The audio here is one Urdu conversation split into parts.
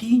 3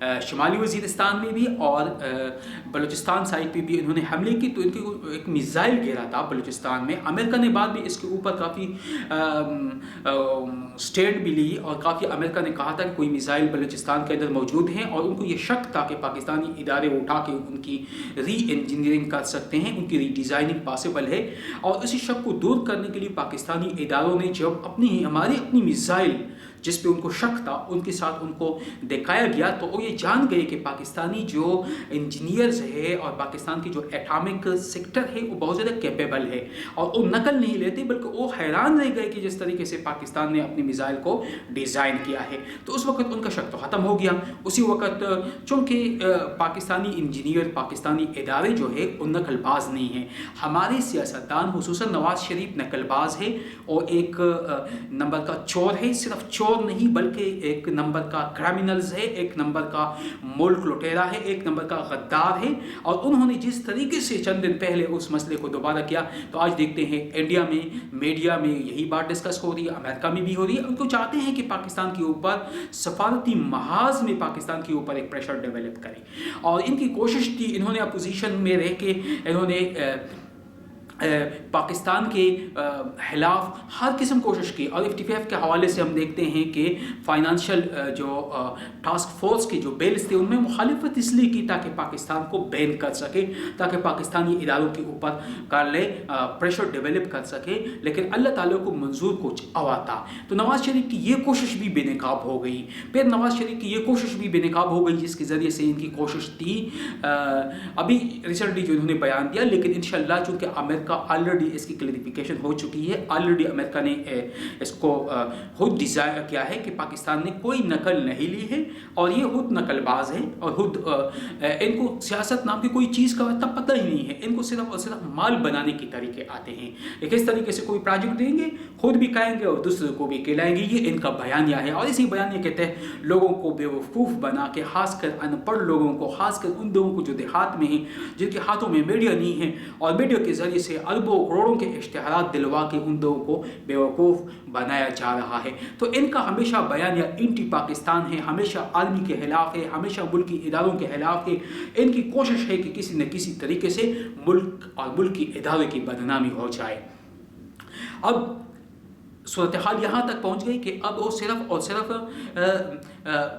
شمالی وزیرستان میں بھی اور بلوچستان سائڈ پہ بھی انہوں نے حملے کی، تو ان کی ایک میزائل گرا تھا بلوچستان میں. امریکہ نے بعد بھی اس کے اوپر کافی اسٹینڈ بھی لی اور کافی امریکہ نے کہا تھا کہ کوئی میزائل بلوچستان کے اندر موجود ہیں، اور ان کو یہ شک تھا کہ پاکستانی ادارے اٹھا کے ان کی ری انجینئرنگ کر سکتے ہیں، ان کی ری ڈیزائننگ پاسبل ہے. اور اسی شک کو دور کرنے کے لیے پاکستانی اداروں نے جب ہماری اپنی میزائل جس پہ ان کو شک تھا ان کے ساتھ ان کو دکھایا گیا، تو وہ یہ جان گئے کہ پاکستانی جو انجینئرز ہے اور پاکستان کی جو ایٹامک سیکٹر ہے وہ بہت زیادہ کیپیبل ہے، اور وہ نقل نہیں لیتے بلکہ وہ حیران رہ گئے کہ جس طریقے سے پاکستان نے اپنی میزائل کو ڈیزائن کیا ہے. تو اس وقت ان کا شک تو ختم ہو گیا. اسی وقت چونکہ پاکستانی انجینئر، پاکستانی ادارے جو ہے وہ نقل باز نہیں ہیں. ہمارے سیاستدان خصوصاً نواز شریف نقل باز ہے اور ایک نمبر کا چور ہے. صرف چور نہیں بلکہ ایک نمبر کا کرائمنلز ہے، ایک نمبر کا ملک لٹیرا ہے، ایک نمبر کا غدار ہے. اور انہوں نے جس طریقے سے چند دن پہلے اس مسئلے کو دوبارہ کیا، تو آج دیکھتے ہیں انڈیا میں میڈیا میں یہی بات ڈسکس ہو رہی ہے، امریکہ میں بھی ہو رہی ہے. ان کو چاہتے ہیں کہ پاکستان کے اوپر سفارتی محاذ میں پاکستان کے اوپر ایک پریشر ڈیولپ کریں، اور ان کی کوشش تھی. انہوں نے اپوزیشن میں رہ کے انہوں نے پاکستان کے خلاف ہر قسم کوشش کی. اور FTF کے حوالے سے ہم دیکھتے ہیں کہ فائنانشل جو ٹاسک فورس کے جو بیلز تھے ان میں مخالفت اس لیے کی تاکہ پاکستان کو بین کر سکے، تاکہ پاکستانی اداروں کے اوپر پریشر ڈیولپ کر سکے. لیکن اللہ تعالیٰ کو منظور کچھ اور تھا. تو نواز شریف کی یہ کوشش بھی بے نقاب ہو گئی. پھر نواز شریف کی یہ کوشش بھی بے نقاب ہو گئی جس کے ذریعے سے ان کی کوشش تھی ابھی ریسنٹلی جو انہوں نے بیان دیا. لیکن انشاءاللہ چونکہ امریکہ آلریڈی اس کی کلیریفیکیشن ہو چکی ہے، آلریڈی امریکہ نے اس کو خود ڈیزائن کیا ہے کہ پاکستان نے کوئی نقل نہیں لی ہے اور یہ خود نقل باز ہے، اور خود ان کو سیاست نام کی کوئی چیز کا پتہ ہی نہیں ہے. ان کو صرف اور صرف مال بنانے کے طریقے آتے ہیں. ایک اس طریقے سے کوئی پروجیکٹ دیں گے، خود بھی کھائیں گے اور دوسرے کو بھی کھلائیں گے. یہ ان کا بیانیہ ہے، اور اسی بیانیہ کے تحت لوگوں کو بے وقوف بنا کے، خاص کر ان پڑھ لوگوں کو، خاص کر ان لوگوں کو جو دیہات میں ہیں، جن کے ہاتھوں میں میڈیا نہیں ہے، اور میڈیا کے ذریعے سے اربوں کروڑوں کے اشتہارات دلوا کے ان لوگوں کو بے وقوف بنایا جا رہا ہے. تو ان کا ہمیشہ بیانیہ اینٹی پاکستان ہے، ہمیشہ آرمی کے خلاف ہے، ہمیشہ ملکی اداروں کے خلاف ہے. ان کی کوشش ہے کہ کسی نہ کسی طریقے سے ملک اور ملکی ادارے کی بدنامی ہو جائے. اب صورتحال یہاں تک پہنچ گئی کہ اب وہ صرف اور صرف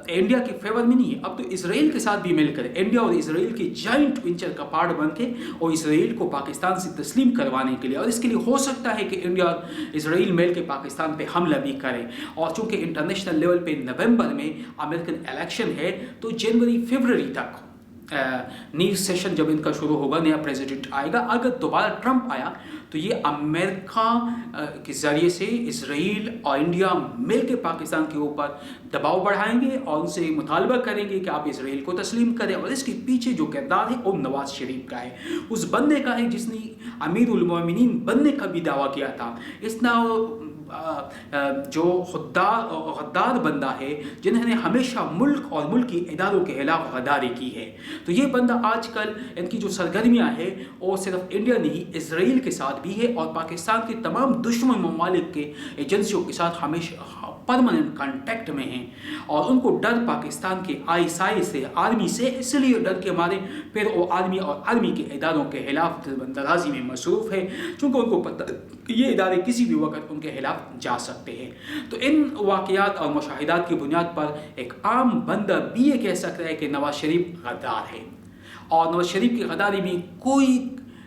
انڈیا کے فیور میں نہیں ہے، اب تو اسرائیل کے ساتھ بھی مل کر انڈیا اور اسرائیل کے جوائنٹ وینچر کا پارٹ بن کے اور اسرائیل کو پاکستان سے تسلیم کروانے کے لیے، اور اس کے لیے ہو سکتا ہے کہ انڈیا اور اسرائیل مل کے پاکستان پہ حملہ بھی کریں. اور چونکہ انٹرنیشنل لیول پہ نومبر میں امریکن الیکشن ہے، تو جنوری فروری تک نیو سیشن جب ان کا شروع ہوگا، نیا پریزیڈنٹ آئے گا. اگر دوبارہ ٹرمپ آیا تو یہ امریکہ کے ذریعے سے اسرائیل اور انڈیا مل کے پاکستان کے اوپر دباؤ بڑھائیں گے اور ان سے مطالبہ کریں گے کہ آپ اسرائیل کو تسلیم کریں. اور اس کے پیچھے جو کردار ہے وہ نواز شریف کا ہے، اس بندے کا ہے جس نے امیر المومنین بننے کا بھی دعویٰ کیا تھا. اس نے جو غدار بندہ ہے جنہوں نے ہمیشہ ملک اور ملکی اداروں کے خلاف غداری کی ہے. تو یہ بندہ آج کل ان کی جو سرگرمیاں ہیں وہ صرف انڈیا نہیں اسرائیل کے ساتھ بھی ہے، اور پاکستان کے تمام دشمن ممالک کے ایجنسیوں کے ساتھ ہمیشہ پرماننٹ کانٹیکٹ میں ہیں. اور ان کو ڈر پاکستان کے ISI سے، آرمی سے، اس لیے ڈر کے مارے پھر وہ آرمی اور آرمی کے اداروں کے خلاف درازی میں مصروف ہے، چونکہ ان کو پتہ یہ ادارے کسی بھی وقت ان کے خلاف جا سکتے ہیں. تو ان واقعات اور مشاہدات کی بنیاد پر ایک عام بندہ بھی یہ کہہ سکتا ہے کہ نواز شریف غدار ہے، اور نواز شریف کی غداری میں کوئی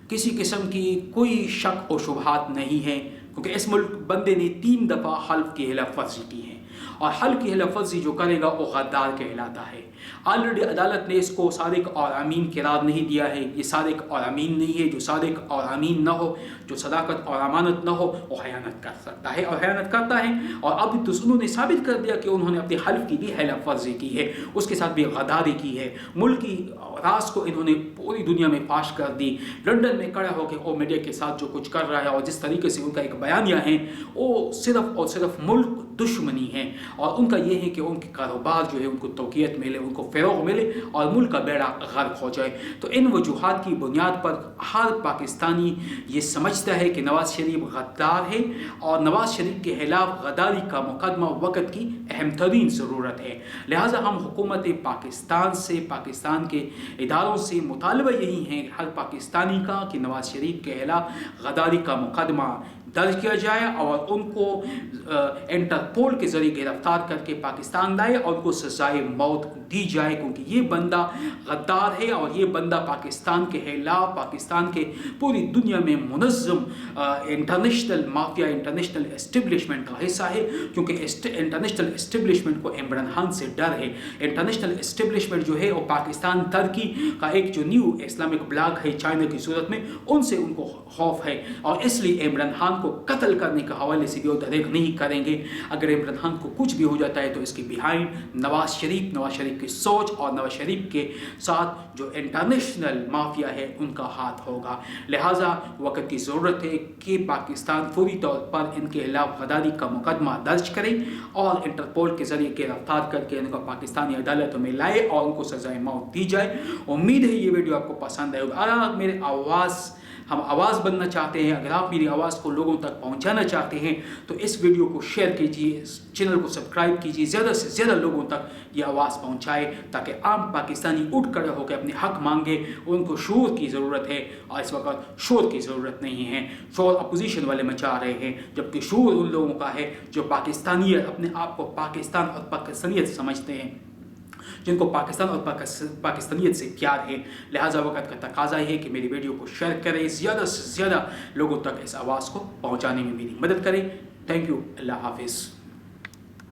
کسی قسم کی کوئی شک و شبہات نہیں ہے، کیونکہ اس ملک بندے نے 3 دفعہ حلف کی خلاف ورزی کی ہے، اور حلف کی خلاف ورزی جو کرے گا وہ غدار کہلاتا ہے. آلریڈی عدالت نے اس کو صادق اور امین قرار نہیں دیا ہے. یہ صادق اور امین نہیں ہے. جو صادق اور امین نہ ہو، جو صداقت اور امانت نہ ہو، وہ خیانت کر سکتا ہے اور خیانت کرتا ہے. اور اب تو انہوں نے ثابت کر دیا کہ انہوں نے اپنے حلف کی بھی خلاف ورزی کی ہے، اس کے ساتھ بھی غداری کی ہے. ملک کی راز کو انہوں نے پوری دنیا میں فاش کر دی. لندن میں کھڑا ہو کے وہ میڈیا کے ساتھ جو کچھ کر رہا ہے اور جس طریقے سے ان کا ایک بیانیہ ہے وہ صرف اور صرف ملک دشمنی ہے. اور ان کا یہ ہے کہ ان کے کاروبار جو ہے ان کو توقیت ملے، ان کو فروغ ملے اور ملک کا بیڑا غرق ہو جائے۔ تو ان وجوہات کی بنیاد پر ہر پاکستانی یہ سمجھتا ہے کہ نواز شریف غدار ہے اور نواز شریف کے خلاف غداری کا مقدمہ وقت کی اہم ترین ضرورت ہے۔ لہٰذا ہم حکومت پاکستان سے، پاکستان کے اداروں سے مطالبہ یہی ہے ہر پاکستانی کا کہ نواز شریف کے خلاف غداری کا مقدمہ درج کیا جائے اور ان کو انٹرپول کے ذریعے گرفتار کر کے پاکستان لائے اور ان کو سزائے موت دی جائے، کیونکہ یہ بندہ غدار ہے اور یہ بندہ پاکستان کے خلاف، پاکستان کے پوری دنیا میں منظم انٹرنیشنل مافیا، انٹرنیشنل اسٹیبلشمنٹ کا حصہ ہے، کیونکہ انٹرنیشنل اسٹیبلشمنٹ کو عمران خان سے ڈر ہے۔ انٹرنیشنل اسٹیبلشمنٹ جو ہے وہ پاکستان ترکی کا ایک جو نیو اسلامک بلاک ہے چائنا کی صورت میں، ان سے ان کو خوف ہے اور اس لیے عمران خان کو قتل کرنے کے حوالے سے بھی وہ درک نہیں کریں گے۔ اگر عمران خان کو کچھ بھی ہو جاتا ہے تو اس کے بیہائنڈ نواز شریف کی سوچ اور نواز شریف کے ساتھ جو انٹرنیشنل مافیا ہے ان کا ہاتھ ہوگا۔ لہٰذا وقت کی ضرورت ہے کہ پاکستان فوری طور پر ان کے خلاف غداری کا مقدمہ درج کرے اور انٹرپول کے ذریعے گرفتار کر کے ان کو پاکستانی عدالتوں میں لائے اور ان کو سزائے موت دی جائے۔ امید ہے یہ ویڈیو آپ کو پسند آئے گا۔ اگر میرے ہم آواز بننا چاہتے ہیں، اگر آپ میری آواز کو لوگوں تک پہنچانا چاہتے ہیں تو اس ویڈیو کو شیئر کیجیے، اس چینل کو سبسکرائب کیجیے، زیادہ سے زیادہ لوگوں تک یہ آواز پہنچائے تاکہ عام پاکستانی اٹھ کھڑے ہو کے اپنے حق مانگے۔ ان کو شعور کی ضرورت ہے اور اس وقت شور کی ضرورت نہیں ہے۔ شور اپوزیشن والے مچا رہے ہیں، جبکہ شعور ان لوگوں کا ہے جو پاکستانیت، اپنے آپ کو پاکستان اور پاکستانیت سمجھتے ہیں، جن کو پاکستان اور پاکستانیت سے پیار ہے۔ لہٰذا وقت کا تقاضا ہے کہ میری ویڈیو کو شیئر کریں، زیادہ سے زیادہ لوگوں تک اس آواز کو پہنچانے میں میری مدد کریں۔ تھینک یو، اللہ حافظ۔